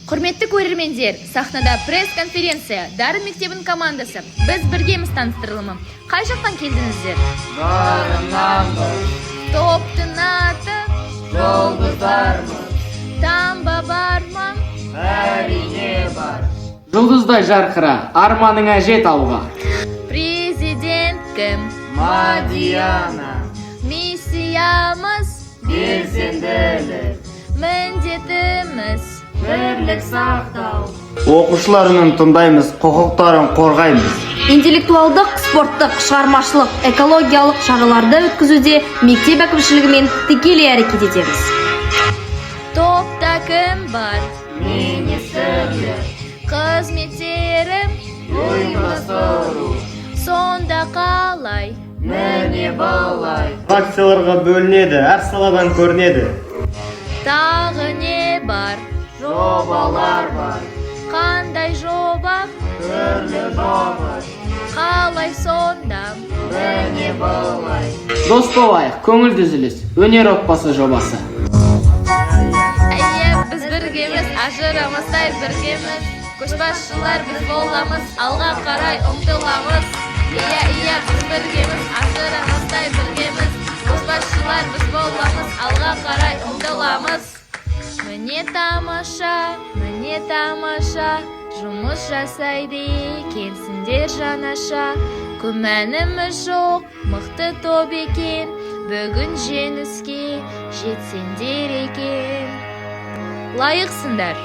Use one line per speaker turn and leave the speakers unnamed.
Құрметті көрермендер, сахнада пресс-конференция, Дарын мектебінің командасы. Біз біргеміз таныстырылымы. Қай жақтан келдіңіздер?
Дарыннанбыз.
Топтың аты
Жұлдыздармыз.
Таңба бар ма?
Әрине бар.
Жұлдыздай жарқыра, арманыңа жет алға.
Президент кім?
Мадияна.
Миссиямыз
Белсенділік.
міндетіміз.
Бірлік сақтау.
Оқушыларының тыңдаймыз, құқықтарын қорғаймыз.
Интеллектуалдық, спорттық, шығармашылық, экологиялық шараларды өткізуде мектеп әкімшілігімен тікелей әрекет етеміз.
Топта кім бар?
Министрлік.
Қызметтерім
Ұйымдастыру.
сонда қалай?
Міне былай.
Фракцияларға бөлінеді, әр саладан көрінеді.
Тағы не бар?
Жобалар бар.
Қандай жоба?
Түрлі жоба.
Қалай сонда?
Міне былай.
Дос болайық, көңіл түзіліс, өнер отбасы жобасы.
Біз біргеміз, ажырамастай біргеміз. Көшбасшылар біз боламыз, алға қарай ұмтыламыз. Иә, біз біргеміз, ажырамастай біргеміз. Көшбасшылар біз боламыз, алға қарай ұмтыламыз. Міне тамаша, жұмыс жасайды екенсіңдер жанаша. Күмәніміз жоқ, мықты топ екен, бүгін жеңіске жетсеңдер екен. Лайықсыңдар.